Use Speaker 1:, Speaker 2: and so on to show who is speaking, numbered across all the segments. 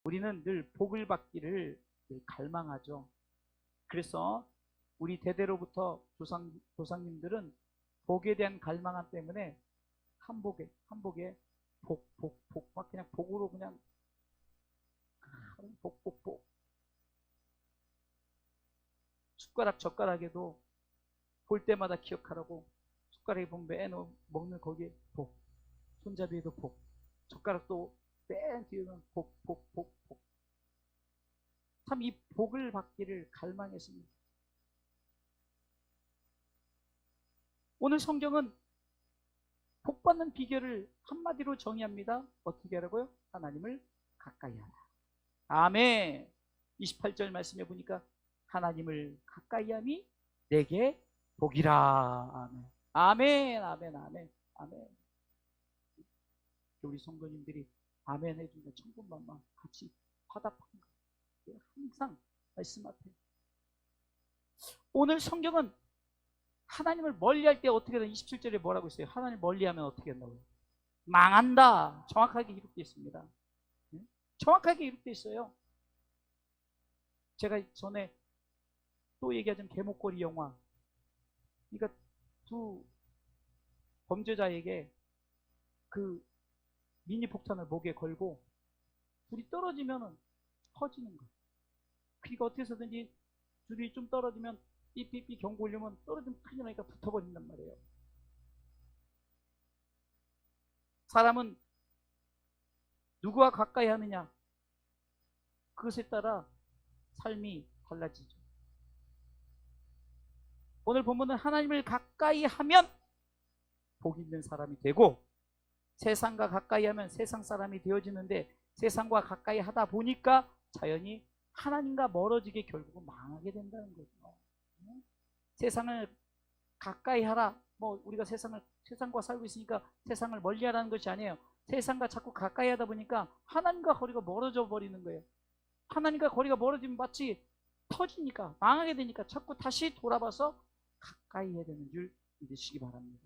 Speaker 1: 우리는 늘 복을 받기를 늘 갈망하죠. 그래서 우리 대대로부터 조상님들은 복에 대한 갈망함 때문에 한복에 막 그냥 복으로 그냥 복. 젓가락에도 볼 때마다 기억하라고 숟가락에 보면 맨 먹는 거기에 복, 손잡이에도 복, 젓가락도 맨 뒤에는 복. 참 이 복을 받기를 갈망했습니다. 오늘 성경은 복 받는 비결을 한마디로 정의합니다. 어떻게 하라고요? 하나님을 가까이 하라. 아멘. 28절 말씀해 보니까 하나님을 가까이 함이 내게 복이라. 아멘. 우리 성도님들이 아멘 해주면 천군만마 같이 화답하는 거예요. 항상 말씀 앞에. 오늘 성경은 하나님을 멀리할 때 어떻게 되나 27절에 뭐라고 있어요? 하나님 멀리하면 어떻게 된다고요? 망한다. 정확하게 기록되어 있습니다. 정확하게 기록되어 있어요. 제가 전에 또 얘기하자면 개목걸이 영화. 그러니까 두 범죄자에게 그 미니 폭탄을 목에 걸고 둘이 떨어지면 터지는 거예요. 그러니까 어떻게 해서든지 둘이 좀 떨어지면 삐삐삐 경고 울리면 떨어지면 큰일 나니까 붙어버린단 말이에요. 사람은 누구와 가까이 하느냐, 그것에 따라 삶이 달라지죠. 오늘 본문은 하나님을 가까이 하면 복 있는 사람이 되고, 세상과 가까이 하면 세상 사람이 되어지는데, 세상과 가까이 하다 보니까 자연히 하나님과 멀어지게 결국은 망하게 된다는 거죠. 세상을 가까이 하라, 뭐 우리가 세상과 살고 있으니까 세상을 멀리 하라는 것이 아니에요. 세상과 자꾸 가까이 하다 보니까 하나님과 거리가 멀어져 버리는 거예요. 하나님과 거리가 멀어지면 마치 터지니까, 망하게 되니까 자꾸 다시 돌아봐서 가까이 해야 되는 줄 믿으시기 바랍니다.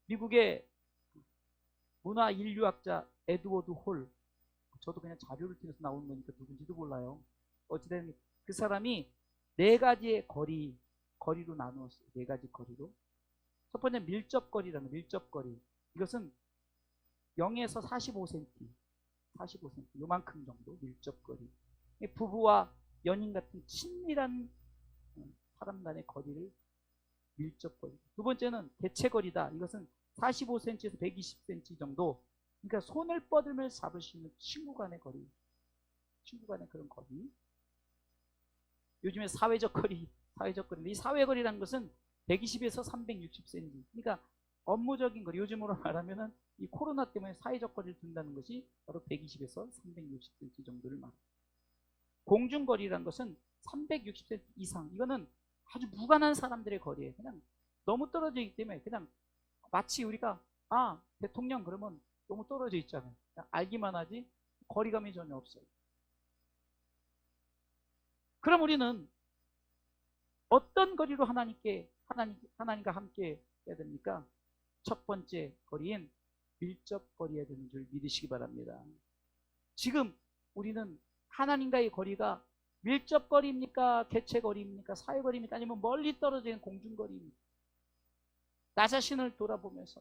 Speaker 1: 미국의 문화 인류학자 에드워드 홀, 저도 그냥 자료를 통해서 나오는 거니까 누군지도 몰라요. 어찌됐든 그 사람이 네 가지의 거리로 나누었어요. 네 가지 거리로. 첫 번째 밀접거리라는 밀접거리. 이것은 0에서 45cm, 요만큼 정도 밀접거리. 부부와 연인 같은 친밀한 사람 간의 거리를 밀접거리. 두 번째는 대체거리다. 이것은 45cm에서 120cm 정도. 그러니까 손을 뻗으며 잡을 수 있는 친구 간의 거리. 친구 간의 그런 거리. 요즘에 사회적 거리인데, 이 사회거리라는 것은 120에서 360cm. 그러니까 업무적인 거리, 요즘으로 말하면은 이 코로나 때문에 사회적 거리를 둔다는 것이 바로 120에서 360cm 정도를 말합니다. 공중거리라는 것은 360cm 이상. 이거는 아주 무관한 사람들의 거리예요. 그냥 너무 떨어져 있기 때문에, 그냥 마치 우리가 대통령 그러면 너무 떨어져 있잖아요. 그냥 알기만 하지 거리감이 전혀 없어요. 그럼 우리는 어떤 거리로 하나님과 함께 해야 됩니까? 첫 번째 거리인 밀접거리해야 되는 줄 믿으시기 바랍니다. 지금 우리는 하나님과의 거리가 밀접거리입니까? 개체거리입니까? 사회거리입니까? 아니면 멀리 떨어져 있는 공중거리입니까? 나 자신을 돌아보면서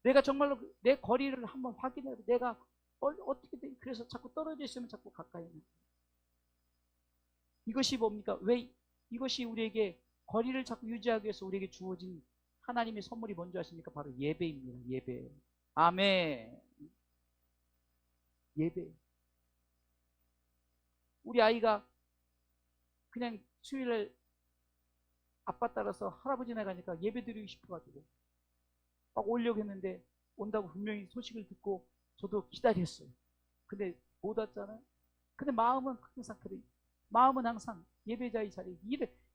Speaker 1: 내가 정말로 내 거리를 한번 확인해서 내가 어떻게 돼? 그래서 자꾸 떨어져 있으면 자꾸 가까이 오는. 이것이 뭡니까? 왜 이것이 우리에게 거리를 자꾸 유지하기 위해서 우리에게 주어진 하나님의 선물이 뭔지 아십니까? 바로 예배입니다. 예배. 아멘. 예배. 우리 아이가 그냥 수요일날 아빠 따라서 할아버지네 가니까 예배 드리고 싶어가지고 막 오려고 했는데, 온다고 분명히 소식을 듣고 저도 기다렸어요. 근데 못 왔잖아요. 근데 마음은 항상 예배자의 자리,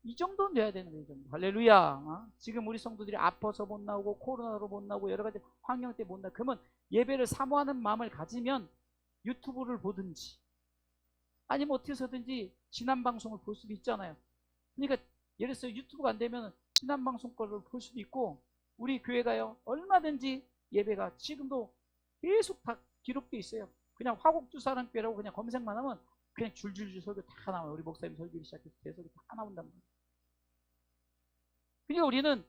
Speaker 1: 이 정도는 돼야 되는 거예요. 정도. 할렐루야. 지금 우리 성도들이 아파서 못 나오고 코로나로 못 나오고 여러 가지 환경 때문에 못 나오고, 그러면 예배를 사모하는 마음을 가지면 유튜브를 보든지 아니면 어떻게 해서든지 지난 방송을 볼 수도 있잖아요. 그러니까 예를 들어서 유튜브가 안 되면 지난 방송 거를 볼 수도 있고, 우리 교회가요 얼마든지 예배가 지금도 계속 다 기록되어 있어요. 그냥 화곡두사랑교회라고 그냥 검색만 하면 그냥 줄줄줄 설교 다 나와요. 우리 목사님 설교를 시작해서 계속 다 나온단 말이에요. 그러니까 우리는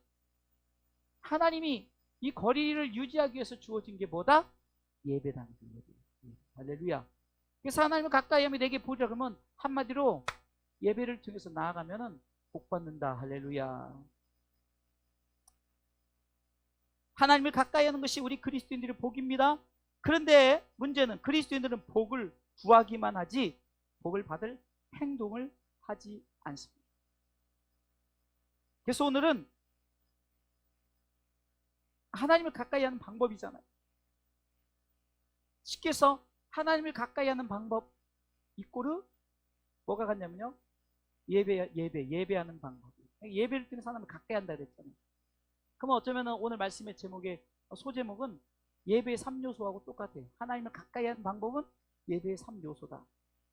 Speaker 1: 하나님이 이 거리를 유지하기 위해서 주어진 게 뭐다? 예배라는 거예요. 예배. 할렐루야. 그래서 하나님을 가까이 하면 내게 보자 그러면 한마디로 예배를 통해서 나아가면은 복 받는다. 할렐루야. 하나님을 가까이 하는 것이 우리 그리스도인들의 복입니다. 그런데 문제는 그리스도인들은 복을 구하기만 하지 복을 받을 행동을 하지 않습니다. 그래서 오늘은 하나님을 가까이 하는 방법이잖아요. 쉽게 해서 하나님을 가까이 하는 방법 이꼬르 뭐가 같냐면요. 예배하는 방법. 예배를 통해서 하나님을 가까이 한다 그랬잖아요. 그러면 어쩌면 오늘 말씀의 제목의 소제목은 예배의 3요소하고 똑같아요. 하나님을 가까이 하는 방법은 예배의 3요소다.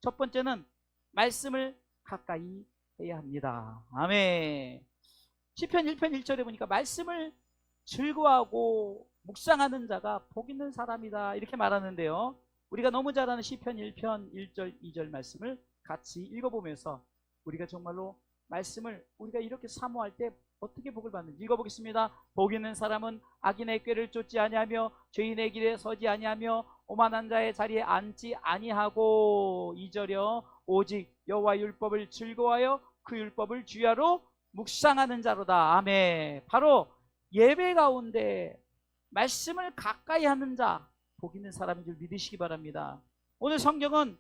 Speaker 1: 첫 번째는 말씀을 가까이 해야 합니다. 아멘. 시편 1편 1절에 보니까 말씀을 즐거워하고 묵상하는 자가 복 있는 사람이다 이렇게 말하는데요. 우리가 너무 잘 아는 시편 1편 1절 2절 말씀을 같이 읽어보면서 우리가 정말로 말씀을 우리가 이렇게 사모할 때 어떻게 복을 받는지 읽어보겠습니다. 복 있는 사람은 악인의 꾀를 쫓지 아니하며 죄인의 길에 서지 아니하며 오만한 자의 자리에 앉지 아니하고 2절이요. 오직 여호와 율법을 즐거워하여 그 율법을 주야로 묵상하는 자로다. 아멘. 바로 예배 가운데 말씀을 가까이 하는 자 복 있는 사람인 줄 믿으시기 바랍니다. 오늘 성경은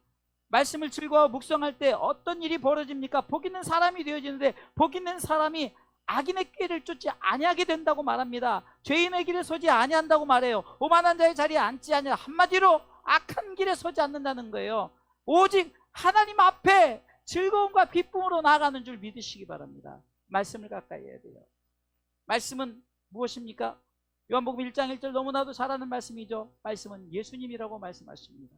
Speaker 1: 말씀을 즐거워 묵상할 때 어떤 일이 벌어집니까? 복 있는 사람이 되어지는데 복 있는 사람이 악인의 꾀를 쫓지 아니하게 된다고 말합니다. 죄인의 길에 서지 아니한다고 말해요. 오만한 자의 자리에 앉지 아니하. 한마디로 악한 길에 서지 않는다는 거예요. 오직 하나님 앞에 즐거움과 기쁨으로 나아가는 줄 믿으시기 바랍니다. 말씀을 가까이 해야 돼요. 말씀은 무엇입니까? 요한복음 1장 1절 너무나도 잘 아는 말씀이죠. 말씀은 예수님이라고 말씀하십니다.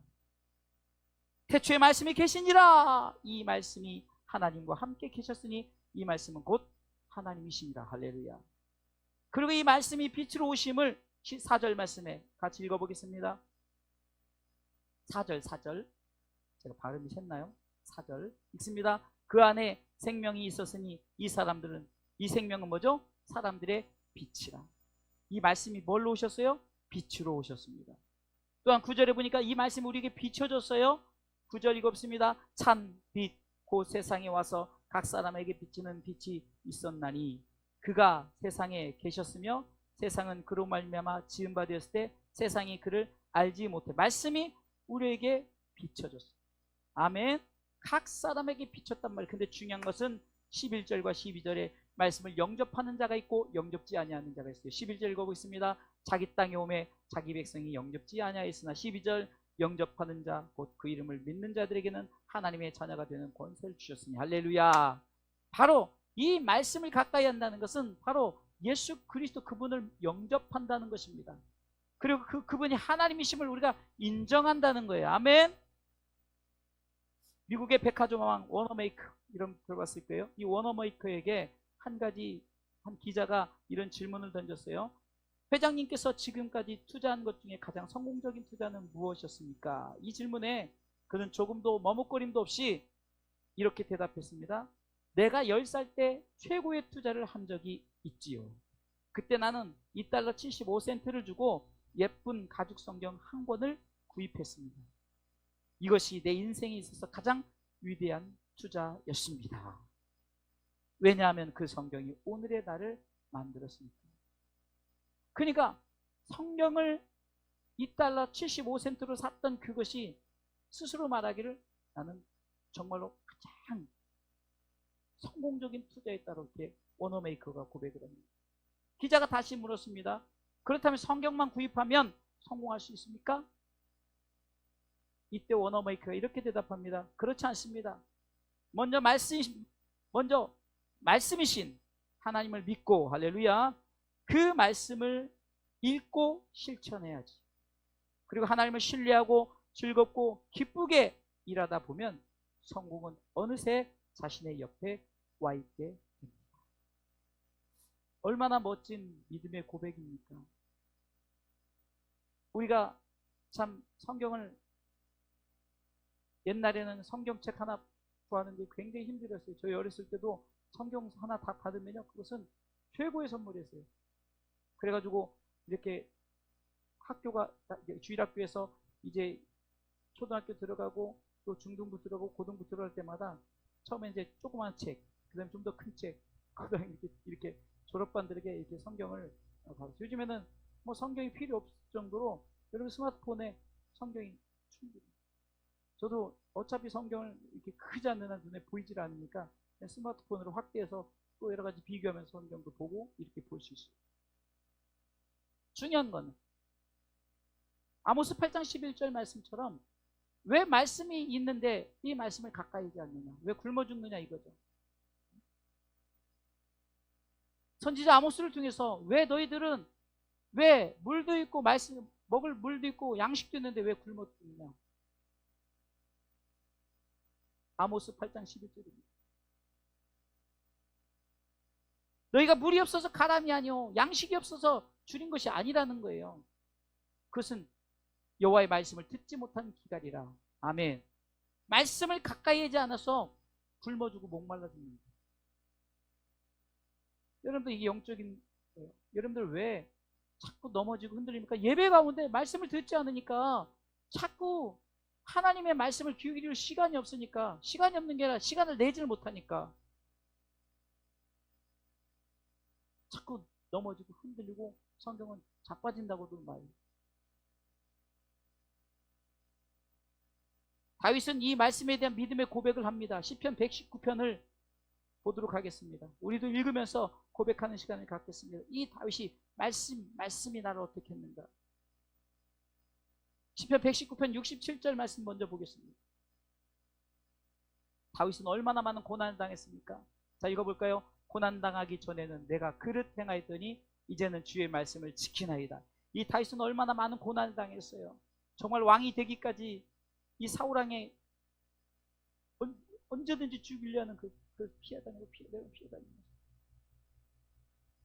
Speaker 1: 태초에 말씀이 계시니라. 이 말씀이 하나님과 함께 계셨으니 이 말씀은 곧 하나님이십니다. 할렐루야. 그리고 이 말씀이 빛으로 오심을 4절 말씀에 같이 읽어보겠습니다. 4절 제가 발음이 샜나요? 4절 읽습니다. 그 안에 생명이 있었으니 이 생명은 뭐죠? 사람들의 빛이라. 이 말씀이 뭘로 오셨어요? 빛으로 오셨습니다. 또한 9절에 보니까 이 말씀이 우리에게 비춰졌어요. 9절 읽었습니다. 참 빛 곧 세상에 와서 각 사람에게 비치는 빛이 있었나니 그가 세상에 계셨으며 세상은 그로 말미암아 지은 바 되었을 때 세상이 그를 알지 못해. 말씀이 우리에게 비춰졌어요. 아멘. 각 사람에게 비쳤단 말이에요. 근데 중요한 것은 11절과 12절에 말씀을 영접하는 자가 있고 영접지 아니하는 자가 있어요. 11절 읽어보겠습니다. 자기 땅에 오매 자기 백성이 영접지 아니하였으나 12절 영접하는 자 곧 그 이름을 믿는 자들에게는 하나님의 자녀가 되는 권세를 주셨으니 할렐루야. 바로 이 말씀을 가까이 한다는 것은 바로 예수 그리스도 그분을 영접한다는 것입니다. 그리고 그분이 하나님이심을 우리가 인정한다는 거예요. 아멘. 미국의 백화점 왕 워너메이커 이런 들어봤을 거예요. 이 워너메이커에게 한 기자가 이런 질문을 던졌어요. 회장님께서 지금까지 투자한 것 중에 가장 성공적인 투자는 무엇이었습니까? 이 질문에 그는 조금도 머뭇거림도 없이 이렇게 대답했습니다. 내가 10살 때 최고의 투자를 한 적이 있지요. 그때 나는 $2 75센트를 주고 예쁜 가죽 성경 한 권을 구입했습니다. 이것이 내 인생에 있어서 가장 위대한 투자였습니다. 왜냐하면 그 성경이 오늘의 나를 만들었으니까. 그러니까 성경을 $2 75센트로 샀던 그것이 스스로 말하기를 나는 정말로 가장 성공적인 투자였다고 이렇게 워너메이커가 고백을 합니다. 기자가 다시 물었습니다. 그렇다면 성경만 구입하면 성공할 수 있습니까? 이때 워너메이커가 이렇게 대답합니다. 그렇지 않습니다. 먼저 말씀이신 하나님을 믿고 할렐루야 그 말씀을 읽고 실천해야지. 그리고 하나님을 신뢰하고 즐겁고 기쁘게 일하다 보면 성공은 어느새 자신의 옆에 와 있게 됩니다. 얼마나 멋진 믿음의 고백입니까? 우리가 참 성경을 옛날에는 성경책 하나 구하는데 굉장히 힘들었어요. 저희 어렸을 때도 성경 하나 다 받으면요, 그것은 최고의 선물이었어요. 그래가지고 이렇게 학교가 주일학교에서 이제 초등학교 들어가고 또 중등부 들어가고 고등부 들어갈 때마다 처음에 이제 조그만 책, 그다음에 좀 더 큰 책, 그다음에 이렇게 졸업반들에게 이렇게 성경을 받았어요. 요즘에는 뭐 성경이 필요 없을 정도로 여러분 스마트폰에 성경이 충분히. 저도 어차피 성경을 이렇게 크지 않는 한 눈에 보이질 않으니까 스마트폰으로 확대해서 또 여러 가지 비교하면서 성경도 보고 이렇게 볼 수 있어요. 중요한 거는 아모스 8장 11절 말씀처럼 왜 말씀이 있는데 이 말씀을 가까이 하지 않느냐, 왜 굶어 죽느냐 이거죠. 선지자 아모스를 통해서 왜 너희들은 왜 물도 있고 말씀 먹을 물도 있고 양식도 있는데 왜 굶어 죽느냐. 아모스 8장 11절입니다. 너희가 물이 없어서 가람이 아니오 양식이 없어서 줄인 것이 아니라는 거예요. 그것은 여호와의 말씀을 듣지 못한 기갈이라. 아멘. 말씀을 가까이 하지 않아서 굶어 죽고 목말라 죽습니다. 여러분들 이게 영적인 거예요. 여러분들 왜 자꾸 넘어지고 흔들립니까? 예배 가운데 말씀을 듣지 않으니까 자꾸 하나님의 말씀을 귀 기울일 시간이 없으니까, 시간이 없는 게 아니라 시간을 내지를 못하니까 자꾸 넘어지고 흔들리고 성경은 자빠진다고도 말해요. 다윗은 이 말씀에 대한 믿음의 고백을 합니다. 시편 119편을 보도록 하겠습니다. 우리도 읽으면서 고백하는 시간을 갖겠습니다. 이 다윗이 말씀이 나를 어떻게 했는가. 시편 119편 67절 말씀 먼저 보겠습니다. 다윗은 얼마나 많은 고난을 당했습니까? 자, 읽어볼까요? 고난당하기 전에는 내가 그릇 행하였더니 이제는 주의 말씀을 지키나이다. 이 다윗은 얼마나 많은 고난을 당했어요. 정말 왕이 되기까지 이 사울왕에 언제든지 죽이려는 그 피해다니고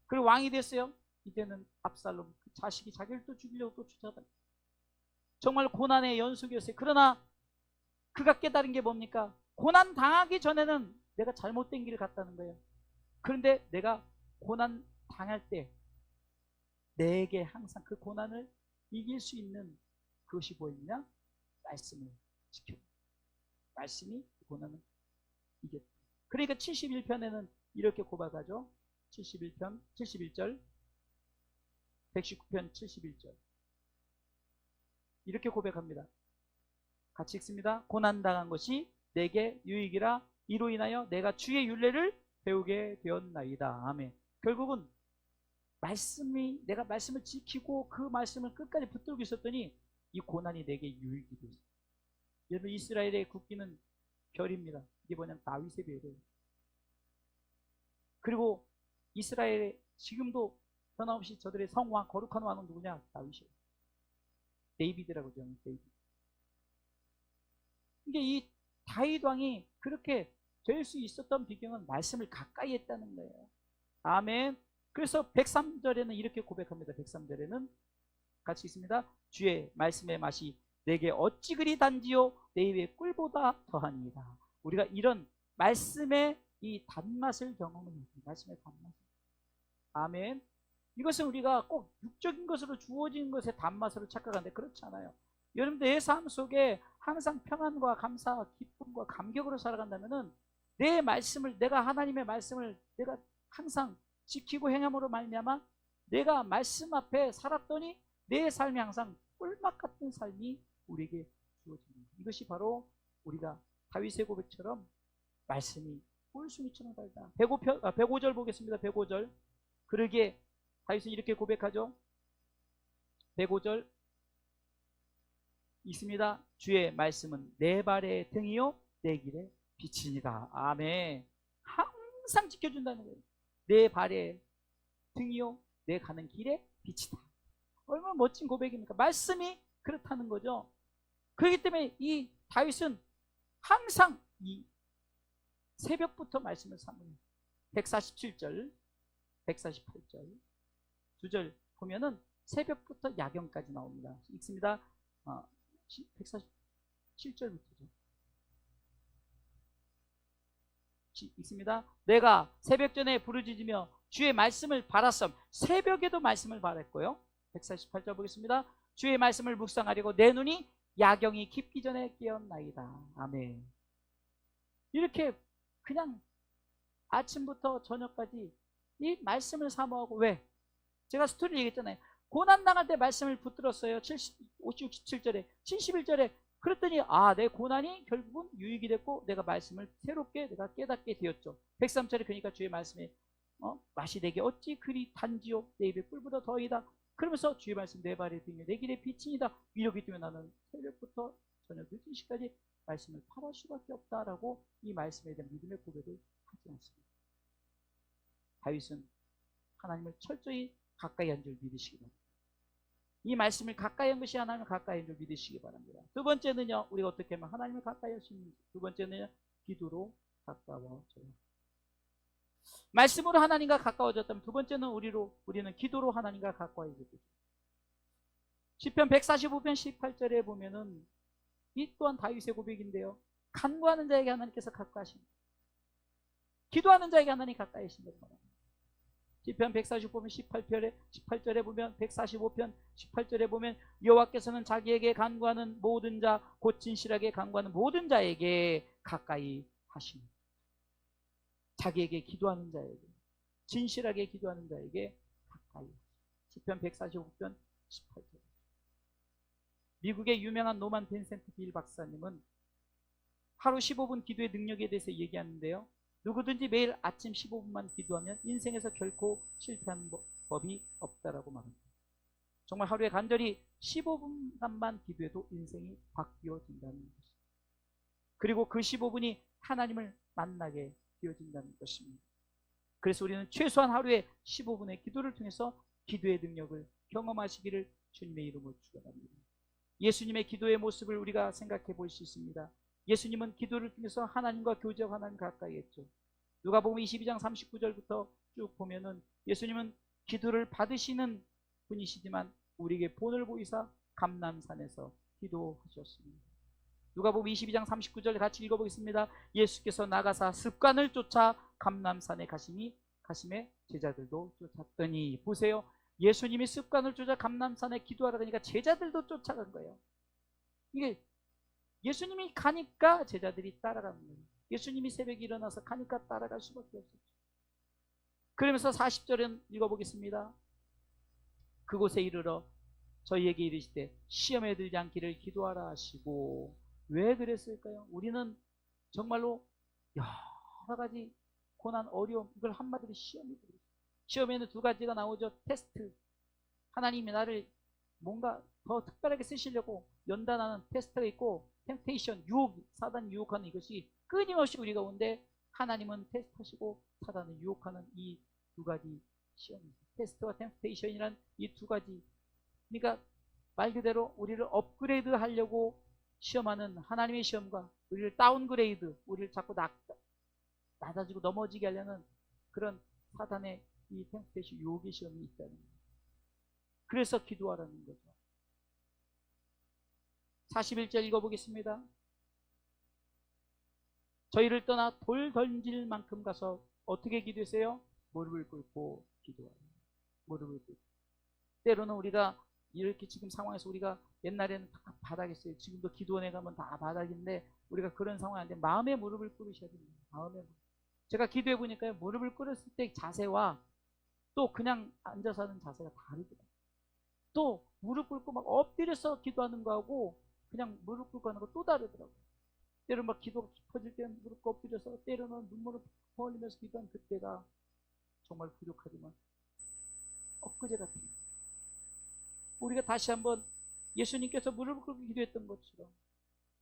Speaker 1: 그리고 왕이 됐어요. 이제는 압살롬 그 자식이 자기를 또 죽이려고 또 쫓아다니고 정말 고난의 연속이었어요. 그러나 그가 깨달은 게 뭡니까? 고난 당하기 전에는 내가 잘못된 길을 갔다는 거예요. 그런데 내가 고난 당할 때 내게 항상 그 고난을 이길 수 있는 그것이 뭐였냐? 말씀을 지켜. 말씀이 그 고난을 이겼다. 그러니까 71편에는 이렇게 고백하죠. 71편 71절 119편 71절 이렇게 고백합니다. 같이 읽습니다. 고난당한 것이 내게 유익이라 이로 인하여 내가 주의 율례를 배우게 되었나이다. 아멘. 결국은 내가 말씀을 지키고 그 말씀을 끝까지 붙들고 있었더니 이 고난이 내게 유익이 됐어요. 여러분 이스라엘의 국기는 별입니다. 이게 뭐냐면 다윗의 별이에요. 그리고 이스라엘의 지금도 변함없이 저들의 성왕 거룩한 왕은 누구냐? 다윗이에요. 데이비드라고 하죠. 데이비드. 이게 이 다윗 왕이 그렇게 될 수 있었던 비경은 말씀을 가까이 했다는 거예요. 아멘. 그래서 103절에는 이렇게 고백합니다. 103절에는 같이 있습니다. 주의 말씀의 맛이 내게 어찌 그리 단지요 내 입의 꿀보다 더하니이다. 우리가 이런 말씀의 이 단맛을 경험합니다. 말씀의 단맛. 아멘. 이것은 우리가 꼭 육적인 것으로 주어진 것의 단맛으로 착각하는데 그렇지 않아요. 여러분들 내 삶 속에 항상 평안과 감사, 기쁨과 감격으로 살아간다면은 내 말씀을, 내가 하나님의 말씀을 내가 항상 지키고 행함으로 말미암아 내가 말씀 앞에 살았더니 내 삶이 항상 꿀맛 같은 삶이 우리에게 주어집니다. 이것이 바로 우리가 다윗의 고백처럼 말씀이 꿀순이처럼 달다. 105절 보겠습니다. 105절. 그러기에 다윗은 이렇게 고백하죠. 105절 있습니다. 주의 말씀은 내 발의 등이요 내 길의 빛이니다. 아멘. 항상 지켜준다는 거예요. 내 발의 등이요 내 가는 길의 빛이다. 얼마나 멋진 고백입니까? 말씀이 그렇다는 거죠. 그렇기 때문에 이 다윗은 항상 이 새벽부터 말씀을 삼는 147절 148절 2절 보면은 새벽부터 야경까지 나옵니다. 읽습니다. 147절부터죠. 읽습니다. 내가 새벽 전에 부르짖으며 주의 말씀을 바랐음. 새벽에도 말씀을 바랐고요. 148절 보겠습니다. 주의 말씀을 묵상하려고 내 눈이 야경이 깊기 전에 깨었나이다. 아멘. 이렇게 그냥 아침부터 저녁까지 이 말씀을 사모하고, 왜? 제가 스토리 얘기했잖아요. 고난당할 때 말씀을 붙들었어요. 67절에 71절에. 그랬더니 내 고난이 결국은 유익이 됐고 내가 말씀을 새롭게 내가 깨닫게 되었죠. 103절에 그러니까 주의 말씀에 맛이 내게 어찌 그리 단지요 내 입에 꿀보다 더이다. 그러면서 주의 말씀 내 발에 등에 내 길에 빛이니다. 이러기 때문에 나는 새벽부터 저녁 늦은 시까지 말씀을 팔할 수밖에 없다라고 이 말씀에 대한 믿음의 고백을 하지 않습니다. 다윗은 하나님을 철저히 가까이 한 줄 믿으시기 바랍니다. 이 말씀을 가까이 한 것이 하나님을 가까이 한 줄 믿으시기 바랍니다. 두 번째는요, 우리가 어떻게 하면 하나님을 가까이 할 수 있는지. 두 번째는요, 기도로 가까워져요. 말씀으로 하나님과 가까워졌다면 두 번째는 우리는 기도로 하나님과 가까워지죠. 시편 145편 18절에 보면은 이 또한 다윗의 고백인데요. 간구하는 자에게 하나님께서 가까이하십니다. 기도하는 자에게 하나님 가까이 하신다는 말입니다. 시편 145편 18절에 보면 145편 18절에 보면 여호와께서는 자기에게 간구하는 모든 자 곧 진실하게 간구하는 모든 자에게 가까이 하십니다. 자기에게 기도하는 자에게, 진실하게 기도하는 자에게 가까이. 시편 145편 18절. 미국의 유명한 노만 빈센트 빌 박사님은 하루 15분 기도의 능력에 대해서 얘기하는데요. 누구든지 매일 아침 15분만 기도하면 인생에서 결코 실패하는 법이 없다라고 말합니다. 정말 하루에 간절히 15분간만 기도해도 인생이 바뀌어진다는 것입니다. 그리고 그 15분이 하나님을 만나게 되어진다는 것입니다. 그래서 우리는 최소한 하루에 15분의 기도를 통해서 기도의 능력을 경험하시기를 주님의 이름으로 축원합니다. 예수님의 기도의 모습을 우리가 생각해 볼 수 있습니다. 예수님은 기도를 통해서 하나님과 교제하고 하나님 가까이 했죠. 누가복음 22장 39절부터 쭉 보면은 예수님은 기도를 받으시는 분이시지만 우리에게 본을 보이사 감람산에서 기도하셨습니다. 누가복음 22장 39절 같이 읽어보겠습니다. 예수께서 나가사 습관을 쫓아 감람산에 가심에 제자들도 쫓았더니. 보세요. 예수님이 습관을 쫓아 감람산에 기도하라 그러니까 제자들도 쫓아간 거예요. 이게 예수님이 가니까 제자들이 따라가는 거예요. 예수님이 새벽에 일어나서 가니까 따라갈 수밖에 없었죠. 그러면서 40절은 읽어보겠습니다. 그곳에 이르러 저희에게 이르시되 시험에 들지 않기를 기도하라 하시고. 왜 그랬을까요? 우리는 정말로 여러 가지 고난, 어려움, 이걸 한마디로 시험이 되죠. 시험에는 두 가지가 나오죠. 테스트. 하나님이 나를 뭔가 더 특별하게 쓰시려고 연단하는 테스트가 있고, 템테이션, 유혹, 사단이 유혹하는 이것이 끊임없이 우리 가운데 하나님은 테스트하시고 사단은 유혹하는 이 두 가지 시험입니다. 테스트와 템테이션이란 이 두 가지. 그러니까 말 그대로 우리를 업그레이드 하려고 시험하는 하나님의 시험과 우리를 다운그레이드, 우리를 자꾸 낮아지고 넘어지게 하려는 그런 사단의 이 템테이션, 유혹의 시험이 있다는 거예요. 그래서 기도하라는 거죠. 41절 읽어보겠습니다. 저희를 떠나 돌 던질 만큼 가서 어떻게 기도했어요? 무릎을 꿇고 기도하라. 무릎을 꿇고. 때로는 우리가 이렇게 지금 상황에서 우리가 옛날에는 다 바닥이었어요. 지금도 기도원에 가면 다 바닥인데 우리가 그런 상황이 아닌데 마음의 무릎을 꿇으셔야 됩니다. 마음의 무릎. 제가 기도해 보니까요. 무릎을 꿇었을 때 자세와 또 그냥 앉아서 하는 자세가 다르더라고요. 또 무릎 꿇고 막 엎드려서 기도하는 거하고 그냥 무릎 꿇고 하는 거 또 다르더라고요. 때로는 막 기도가 깊어질 때는 무릎 꿇고 엎드려서, 때로는 눈물을 흘리면서 기도하는 그때가 정말 부족하지만 엊그제 같은 우리가 다시 한번 예수님께서 무릎을 꿇고 기도했던 것처럼,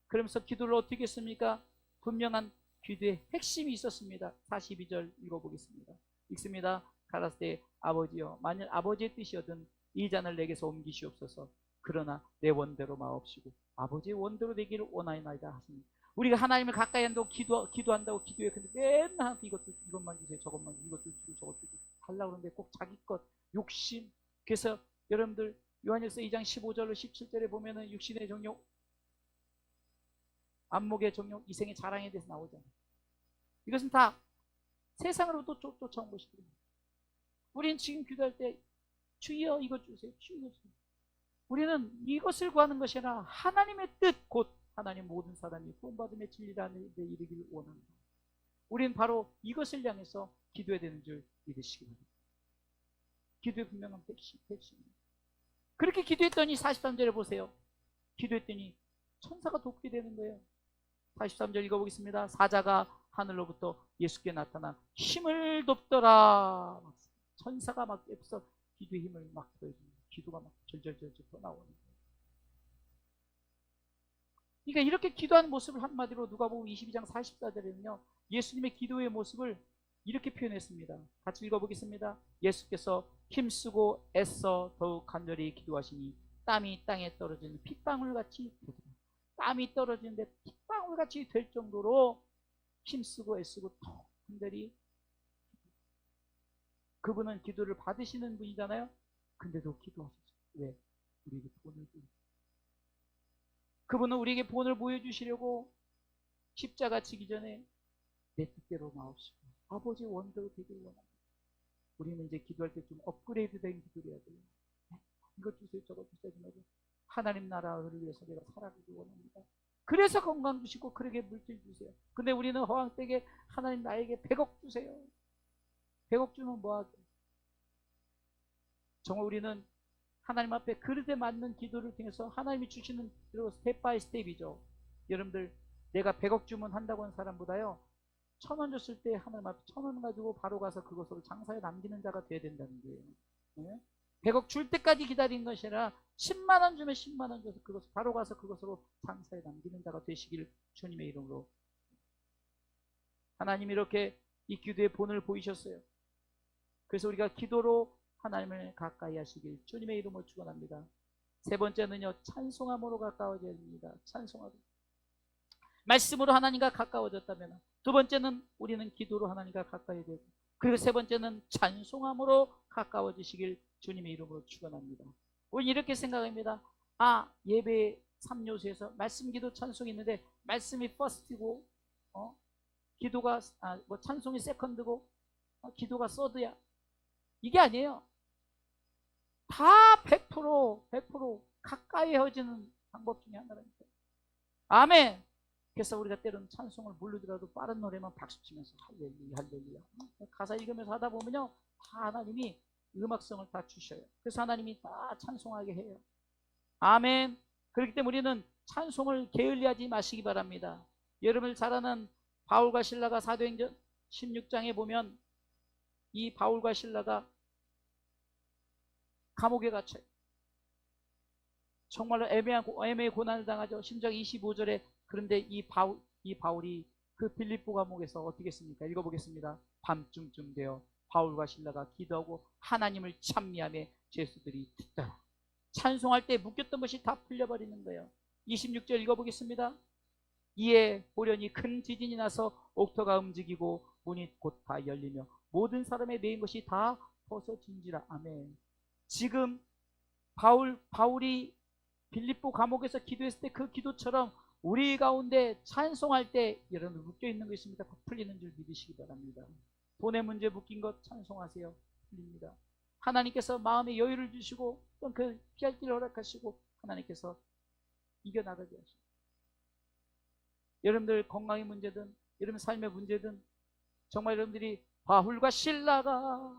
Speaker 1: 그러면서 기도를 어떻게 했습니까? 분명한 기도의 핵심이 있었습니다. 42절 읽어보겠습니다. 읽습니다. 가라사대 아버지여 만일 아버지의 뜻이거든 이 잔을 내게서 옮기시옵소서. 그러나 내 원대로 마옵시고 아버지의 원대로 되기를 원하나이다 하십니다. 우리가 하나님을 가까이 한다고 기도한다고 기도해. 근데 맨날 이것만 주세요. 저것만 주세요. 이것도 주고 저것도 주고 하려고 그러는데 꼭 자기 것 욕심. 그래서 여러분들 요한일서 2장 15절로 17절에 보면은 육신의 정욕, 안목의 정욕, 이생의 자랑에 대해서 나오잖아요. 이것은 다 세상으로부터 쫓아온 것이거든요. 우리는 지금 기도할 때 주여 이것 주세요, 주여 이것 주세요. 우리는 이것을 구하는 것이 아니라 하나님의 뜻, 곧 하나님 모든 사람이 구원받음의 진리라는 데 이르기를 원합니다. 우리는 바로 이것을 향해서 기도해야 되는 줄 믿으시기 바랍니다. 기도의 분명한 백신입니다. 그렇게 기도했더니 43절에 보세요. 기도했더니 천사가 돕게 되는 거예요. 43절 읽어보겠습니다. 사자가 하늘로부터 예수께 나타나 힘을 돕더라. 천사가 막 옆에서 기도의 힘을 막 보여줍니다. 기도가 막 절절절절 더 나오는 거예요. 그러니까 이렇게 기도하는 모습을 한마디로 누가복음 22장 44절에는요. 예수님의 기도의 모습을 이렇게 표현했습니다. 같이 읽어보겠습니다. 예수께서 힘쓰고 애써 더욱 간절히 기도하시니 땀이 땅에 떨어지는 핏방울같이 되더라. 땀이 떨어지는데 핏방울같이 될 정도로 힘쓰고 애쓰고 더욱 간절히. 그분은 기도를 받으시는 분이잖아요. 근데도 기도하셨어요. 왜? 우리에게 본을 보여주시려고. 그분은 우리에게 본을 보여주시려고 십자가 지기 전에 내 뜻대로 마옵시고 아버지의 원대로 되길 원합니다. 우리는 이제 기도할 때 좀 업그레이드 된 기도를 해야 돼요. 이것 주세요, 저것 주세요. 하나님 나라를 위해서 내가 살아가길 원합니다. 그래서 건강 주시고 그러게 물질 주세요. 근데 우리는 허황되게 하나님 나에게 100억 주세요. 100억 주면 뭐하게? 정말 우리는 하나님 앞에 그릇에 맞는 기도를 통해서 하나님이 주시는 스텝 바이 스텝이죠. 여러분들 내가 100억 주면 한다고 하는 사람보다요 1000원 줬을 때 하나님 앞에 1000원 가지고 바로 가서 그것을 장사에 남기는 자가 돼야 된다는 거예요. 네? 100억 줄 때까지 기다리는 것이 아니라 10만원 주면 10만원 줘서 그것을 바로 가서 그것으로 장사에 남기는 자가 되시길 주님의 이름으로. 하나님이 이렇게 이 기도의 본을 보이셨어요. 그래서 우리가 기도로 하나님을 가까이 하시길 주님의 이름으로 축원합니다. 세 번째는요, 찬송함으로 가까워져야 됩니다. 찬송하고 말씀으로 하나님과 가까워졌다면, 두 번째는 우리는 기도로 하나님과 가까이 되고, 그리고 세 번째는 찬송함으로 가까워지시길 주님의 이름으로 축원합니다. 우리 이렇게 생각합니다. 예배 3요소에서 말씀, 기도, 찬송이 있는데 말씀이 퍼스트고 기도가 찬송이 세컨드고 기도가 서드야. 이게 아니에요. 다 100% 가까이 헤어지는 방법 중에 하나라니까. 아멘. 그래서 우리가 때로는 찬송을 모르더라도 빠른 노래만 박수치면서 할렐루야 할렐루야 가사 읽으면서 하다 보면요 다 하나님이 음악성을 다 주셔요. 그래서 하나님이 다 찬송하게 해요. 아멘. 그렇기 때문에 우리는 찬송을 게을리하지 마시기 바랍니다. 여러분을 잘 아는 바울과 실라가 사도행전 16장에 보면 이 바울과 실라가 감옥에 갇혀요. 정말로 애매의 고난을 당하죠. 심지어 25절에 그런데 이 바울이 그 빌립보 감옥에서 어떻게 했습니까? 읽어보겠습니다. 밤중쯤 되어 바울과 실라가 기도하고 하나님을 찬미하며 죄수들이 듣더라. 찬송할 때 묶였던 것이 다 풀려버리는 거예요. 26절 읽어보겠습니다. 이에 보려니 큰 지진이 나서 옥토가 움직이고 문이 곧 다 열리며 모든 사람의 매인 것이 다 벗어진지라. 아멘. 지금 바울이 빌립보 감옥에서 기도했을 때 그 기도처럼 우리 가운데 찬송할 때 여러분 묶여있는 거 있습니까? 다 풀리는 줄 믿으시기 바랍니다. 돈의 문제 묶인 것 찬송하세요. 풀립니다. 하나님께서 마음에 여유를 주시고 또 그 피할 길을 허락하시고 하나님께서 이겨나가게 하시고, 여러분들 건강의 문제든 여러분 삶의 문제든 정말 여러분들이 바울과 실라가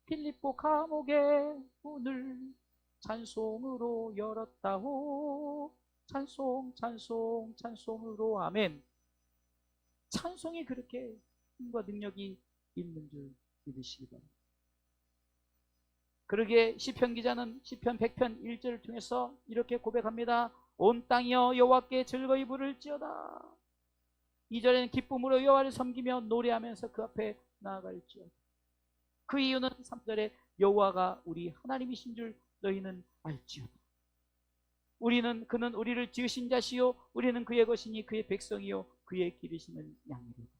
Speaker 1: 빌립보 감옥의 문을 찬송으로 열었다오. 찬송 찬송 찬송으로. 아멘. 찬송이 그렇게 힘과 능력이 있는 줄 믿으시기 바랍니다. 그러기에 시편 기자는 시편 100편 1절을 통해서 이렇게 고백합니다. 온 땅이여 여호와께 즐거이 부를지어다. 2절에는 기쁨으로 여호와를 섬기며 노래하면서 그 앞에 나아갈지어다. 그 이유는 3절에 여호와가 우리 하나님이신 줄 너희는 알지어다. 그는 우리를 지으신 자시요 우리는 그의 것이니 그의 백성이요 그의 기르시는 양이로다.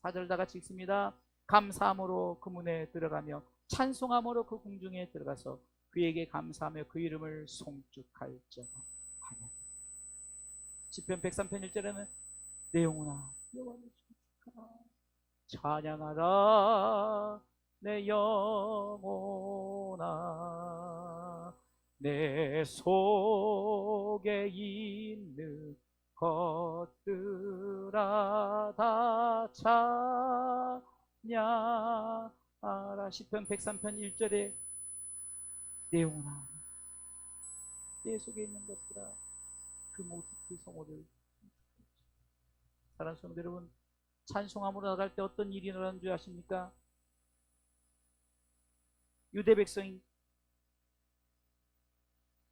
Speaker 1: 4절 다 같이 읽습니다. 감사함으로 그 문에 들어가며 찬송함으로 그 궁중에 들어가서 그에게 감사하며 그 이름을 송축할지어다. 시편 103편 1절에는 내 영혼아 여호와를 송축하라. 찬양하라 내 영혼아. 내 속에 있는 것들아 다 찬양하라. 시편 103편 1절에 내 영혼아, 내 속에 있는 것들아 그 모든 그 성호를. 사랑하는 성도 여러분, 찬송함으로 나갈 때 어떤 일이 일어나는 줄 아십니까? 유대 백성이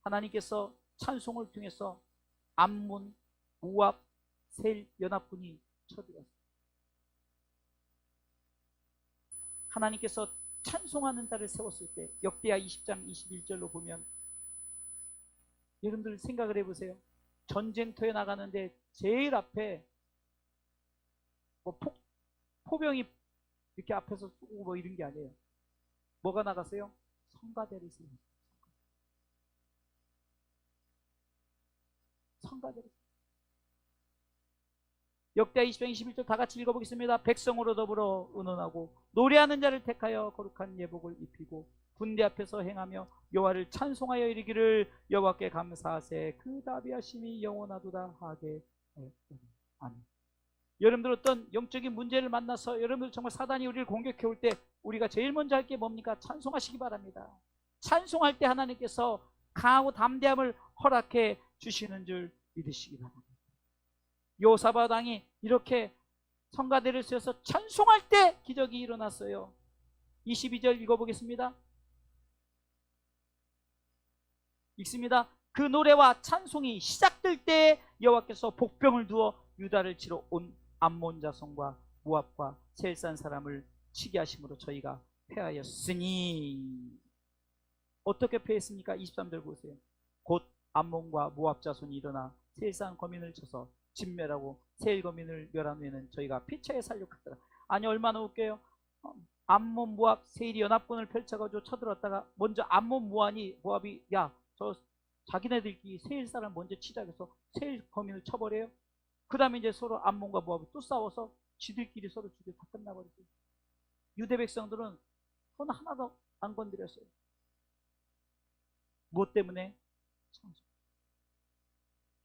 Speaker 1: 하나님께서 찬송을 통해서 암몬, 모압, 세일 연합군이 쳐들어왔어요. 하나님께서 찬송하는 자를 세웠을 때 역대하 20장 21절로 보면, 여러분들 생각을 해보세요. 전쟁터에 나가는데 제일 앞에 뭐 포병이 이렇게 앞에서 쏘고 뭐 이런 게 아니에요. 뭐가 나갔어요? 성가대를 세웠어요. 성가대를. 역대하 20장 21절 다 같이 읽어보겠습니다. 백성으로 더불어 의논하고 노래하는 자를 택하여 거룩한 예복을 입히고 군대 앞에서 행하며 여호와를 찬송하여 이르기를 여호와께 감사하세 그 자비하심이 영원하도다 하되. 아멘. 여러분들 어떤 영적인 문제를 만나서 여러분들 정말 사단이 우리를 공격해 올 때 우리가 제일 먼저 할 게 뭡니까? 찬송하시기 바랍니다. 찬송할 때 하나님께서 강하고 담대함을 허락해 주시는 줄 믿으시기 바랍니다. 요사밧 왕이 이렇게 성가대를 세워서 찬송할 때 기적이 일어났어요. 22절 읽어보겠습니다. 읽습니다. 그 노래와 찬송이 시작될 때 여호와께서 복병을 두어 유다를 치러 온 암몬 자손과 모압과 세일산 사람을 치게 하심으로 저희가 패하였으니. 어떻게 패했습니까? 23절 보세요. 곧 암몬과 모압 자손이 일어나 세일산 거민을 쳐서 진멸하고 세일 거민을 멸한 후에는 저희가 피차에 살육하더라. 아니 얼마나 웃겨요. 암몬 모압 세일이 연합군을 펼쳐가지고 쳐들었다가 먼저 암몬 모압이 야 저 자기네들끼리 세일 사람 먼저 치자 해서 세일 거민을 쳐버려요. 그 다음에 이제 서로 암몬과 모압이 또 싸워서 지들끼리 서로 죽여 다 끝나버렸어요. 유대 백성들은 손 하나도 안 건드렸어요. 무엇 때문에? 찬송.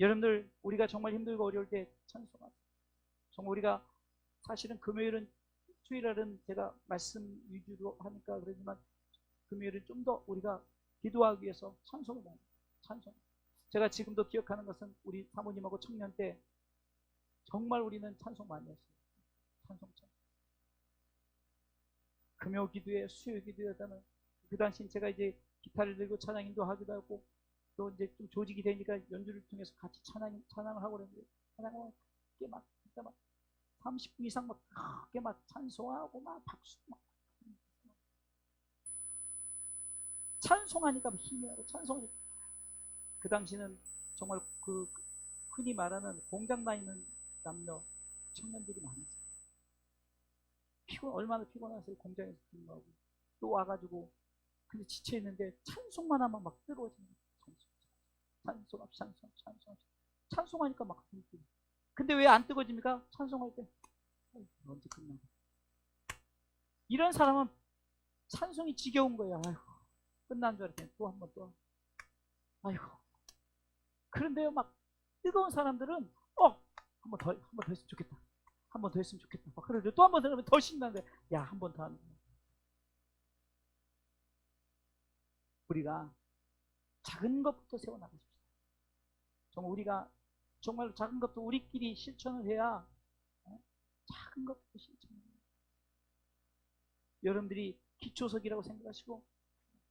Speaker 1: 여러분들 우리가 정말 힘들고 어려울 때 찬송하세요. 정말 우리가 사실은 금요일은 수요일은 제가 말씀 위주로 하니까 그러지만 금요일은 좀 더 우리가 기도하기 위해서 찬송을 많이 해요. 찬송. 제가 지금도 기억하는 것은 우리 사모님하고 청년 때 정말 우리는 찬송 많이 했어요. 찬송. 금요 기도회, 수요 기도회다는 그 당시 제가 이제 기타를 들고 찬양 인도하기도 하고 또 이제 좀 조직이 되니까 연주를 통해서 같이 찬양을 하고 그랬는데 찬양을 크게 막 30분 이상 막 크게 막 찬송하고 막 박수 막 찬송하니까 힘이 나고 찬송하니까. 그 당시는 정말 그 흔히 말하는 공장 다니는 남녀 청년들이 많았어요. 얼마나 피곤하세요. 공장에서 근무하고 또 와가지고 근데 지쳐있는데 찬송만 하면 막 뜨거워지는 거예요. 찬송하니까 막 힘들어요. 근데 왜 안 뜨거워집니까? 찬송할 때 언제 끝나고. 이런 사람은 찬송이 지겨운 거예요. 아이고, 끝난 줄 알았더니 또 한 번 또. 아이고. 그런데요, 막 뜨거운 사람들은 한 번 더 했으면 좋겠다. 한 번 더 했으면 좋겠다. 막 그러죠. 또 한 번 더 하면 더 신나는데, 야, 한 번 더 하는 거야. 우리가 작은 것부터 세워나가십시다. 정말 우리가 정말 작은 것도 우리끼리 실천을 해야 작은 것부터 실천을 해요. 여러분들이 기초석이라고 생각하시고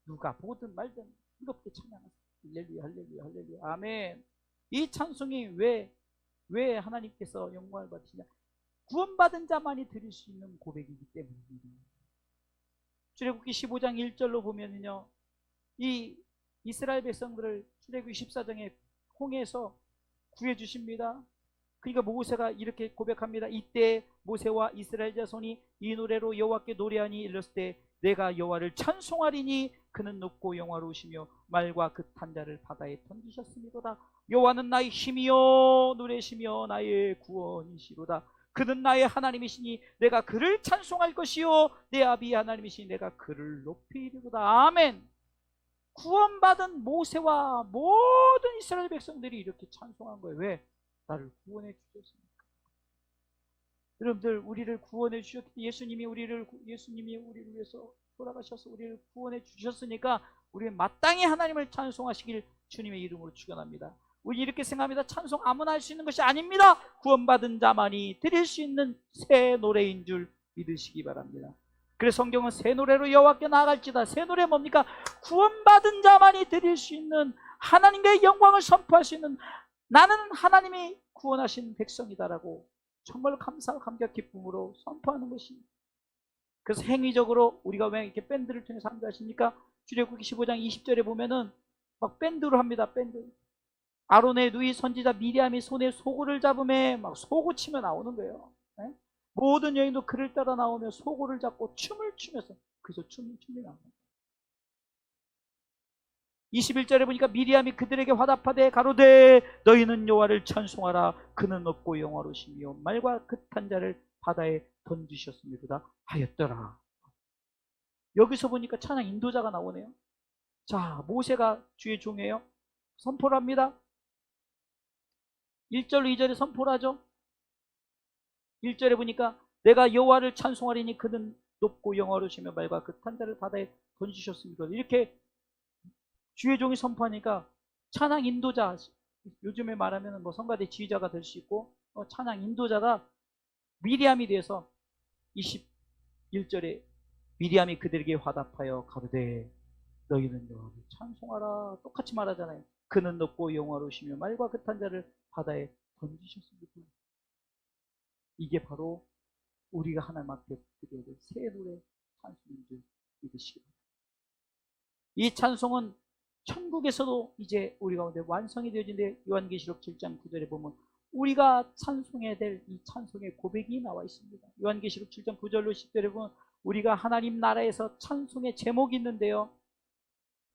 Speaker 1: 누가 보든 말든 뜨겁게 찬양하세요. 할렐루야, 할렐루야, 할렐루야, 아멘. 이 찬송이 왜 하나님께서 영광을 받으시냐? 구원받은 자만이 들을 수 있는 고백이기 때문입니다. 출애굽기 15장 1절로 보면은요, 이 이스라엘 백성들을 출애굽기 14장에 홍해에서 구해주십니다. 그러니까 모세가 이렇게 고백합니다. 이때 모세와 이스라엘 자손이 이 노래로 여호와께 노래하니 이르렀을 때 내가 여호와를 찬송하리니 그는 높고 영화로우시며 말과 그 탄자를 바다에 던지셨음이로다. 여호와는 나의 힘이요 노래시며 나의 구원이시로다. 그는 나의 하나님이시니 내가 그를 찬송할 것이요 내 아비의 하나님이시니 내가 그를 높이리로다. 아멘. 구원받은 모세와 모든 이스라엘 백성들이 이렇게 찬송한 거예요. 왜? 나를 구원해 주셨으니까. 여러분들, 우리를 구원해 주셨기 때문에 예수님이 우리를 위해서 돌아가셔서 우리를 구원해 주셨으니까 우리는 마땅히 하나님을 찬송하시길 주님의 이름으로 축원합니다. 우리 이렇게 생각합니다. 찬송 아무나 할 수 있는 것이 아닙니다. 구원받은 자만이 드릴 수 있는 새 노래인 줄 믿으시기 바랍니다. 그래서 성경은 새 노래로 여호와께 나아갈지다. 새 노래 뭡니까? 구원받은 자만이 드릴 수 있는 하나님의 영광을 선포할 수 있는, 나는 하나님이 구원하신 백성이다라고 정말 감사와 감격 기쁨으로 선포하는 것입니다. 그래서 행위적으로 우리가 왜 이렇게 밴드를 통해서 하는 줄 아십니까? 출애굽기 15장 20절에 보면은 막 밴드로 합니다. 밴드. 아론의 누이 선지자 미리암이 손에 소고를 잡음에 막 소고 치며 나오는 거예요. 네? 모든 여인도 그를 따라 나오며 소고를 잡고 춤을 추면서, 그래서 춤이 나옵니다. 21절에 보니까 미리암이 그들에게 화답하되 가로되 너희는 여호와를 찬송하라. 그는 높고 영화로시며 말과 급한 자를 바다에 던지셨습니다 하였더라. 여기서 보니까 찬양 인도자가 나오네요. 자, 모세가 주의 종이에요. 선포를 합니다. 1절로 2절에 선포를 하죠. 1절에 보니까 내가 여호와를 찬송하리니 그는 높고 영화로시며 말과 급한 자를 바다에 던지셨습니다. 이렇게 주의 종이 선포하니까 찬양 인도자, 요즘에 말하면 뭐 성가대 지휘자가 될 수 있고, 찬양 인도자가 미리암이 돼서 21절에 미리암이 그들에게 화답하여 가로되 너희는 여호와를 찬송하라. 똑같이 말하잖아요. 그는 높고 영화로우시며 말과 급한 자를 바다에 던지셨습니다. 이게 바로 우리가 하나님 앞에 드려야 될 새 노래 찬송인 줄 믿으시기 바랍니다. 이 찬송은 천국에서도 이제 우리 가운데 완성이 되어진데, 요한계시록 7장 9절에 보면 우리가 찬송해야 될 이 찬송의 고백이 나와 있습니다. 요한계시록 7장 9절로 10절에 보면 우리가 하나님 나라에서 찬송의 제목이 있는데요,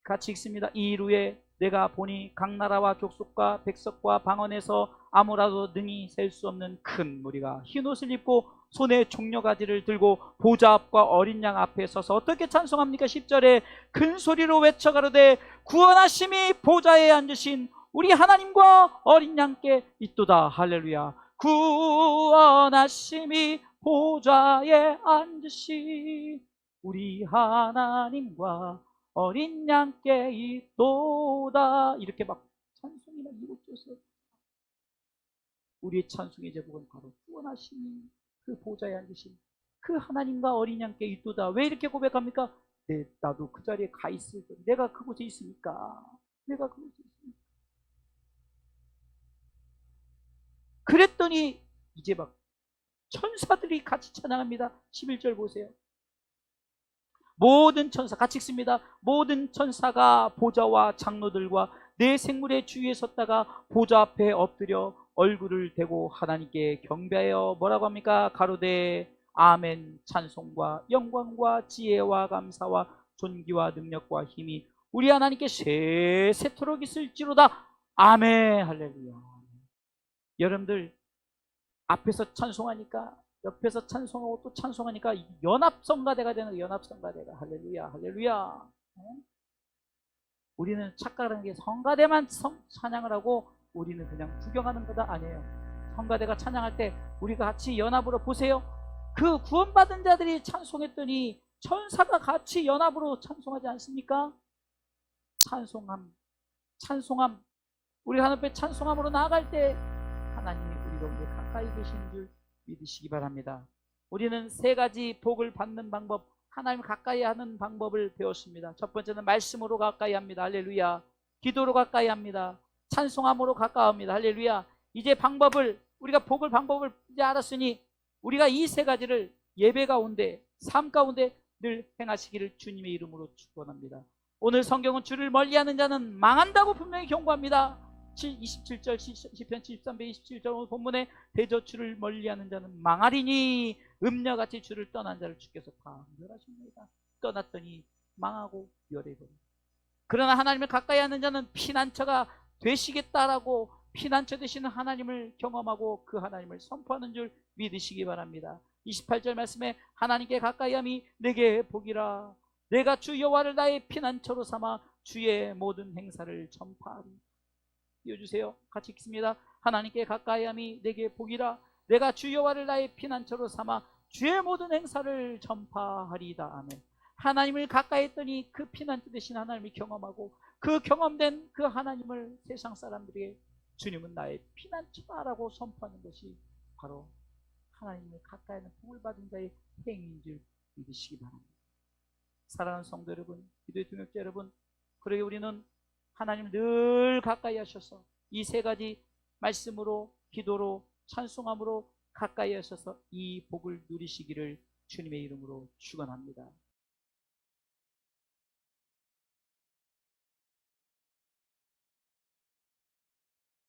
Speaker 1: 같이 읽습니다. 이루에 내가 보니 각 나라와 족속과 백성과 방언에서 아무라도 능히 셀 수 없는 큰 무리가 흰옷을 입고 손에 종려가지를 들고 보좌 앞과 어린 양 앞에 서서 어떻게 찬송합니까? 10절에 큰 소리로 외쳐 가로되 구원하심이 보좌에 앉으신 우리 하나님과 어린 양께 있도다. 할렐루야. 구원하심이 보좌에 앉으신 우리 하나님과 어린 양께 있도다. 이렇게 막 찬송이나 이곳저곳에서 우리의 찬송의 제목은 바로 구원하심이 그 보좌에 앉으신 그 하나님과 어린 양께 있도다. 왜 이렇게 고백합니까? 나도 그 자리에 가 있을 때, 내가 그곳에 있으니까. 그랬더니 이제 막 천사들이 같이 찬양합니다. 11절 보세요. 모든 천사, 같이 읽습니다. 모든 천사가 보좌와 장로들과 네 생물의 주위에 섰다가 보좌 앞에 엎드려 얼굴을 대고 하나님께 경배하여 뭐라고 합니까? 가로되 아멘. 찬송과 영광과 지혜와 감사와 존귀와 능력과 힘이 우리 하나님께 세세토록 있을지로다. 아멘. 할렐루야. 여러분들, 앞에서 찬송하니까 옆에서 찬송하고 또 찬송하니까 연합성가대가 되는 거예요. 연합성가대가. 할렐루야. 할렐루야. 우리는 착각하는 게 성가대만 찬양을 하고 우리는 그냥 구경하는 거다. 아니에요. 성가대가 찬양할 때 우리가 같이 연합으로, 보세요. 그 구원받은 자들이 찬송했더니 천사가 같이 연합으로 찬송하지 않습니까? 찬송함. 우리 하나님 앞에 찬송함으로 나아갈 때 하나님이 우리 가운데 가까이 계신 줄 믿으시기 바랍니다. 우리는 세 가지 복을 받는 방법, 하나님 가까이 하는 방법을 배웠습니다. 첫 번째는 말씀으로 가까이 합니다. 할렐루야. 기도로 가까이 합니다. 찬송함으로 가까워합니다. 할렐루야. 이제 우리가 복을 방법을 이제 알았으니 우리가 이 세 가지를 예배 가운데, 삶 가운데 늘 행하시기를 주님의 이름으로 축원합니다. 오늘 성경은 주를 멀리하는 자는 망한다고 분명히 경고합니다. 27절 시편 73편 27절 본문에 대저 주를 멀리하는 자는 망하리니 음녀같이 주를 떠난 자를 주께서 다 멸하십니다. 떠났더니 망하고 멸해버립니다. 그러나 하나님을 가까이 하는 자는 피난처가 되시겠다라고 피난처 되시는 하나님을 경험하고 그 하나님을 선포하는 줄 믿으시기 바랍니다. 28절 말씀에 하나님께 가까이함이 내게 복이라. 내가 주 여호와를 나의 피난처로 삼아 주의 모든 행사를 전파하리. 띄워주세요. 같이 읽습니다. 하나님께 가까이함이 내게 복이라. 내가 주 여호와를 나의 피난처로 삼아 주의 모든 행사를 전파하리이다. 아멘. 하나님을 가까이 했더니 그 피난처 되신 하나님을 경험하고 그 경험된 그 하나님을 세상 사람들에게 주님은 나의 피난처다라고 선포하는 것이 바로 하나님을 가까이 하는 복을 받은 자의 행위인 줄 믿으시기 바랍니다. 사랑하는 성도 여러분, 기도의 동역자 여러분, 그러게 우리는 하나님을 늘 가까이 하셔서 이 세 가지 말씀으로, 기도로, 찬송함으로 가까이 하셔서 이 복을 누리시기를 주님의 이름으로 축원합니다.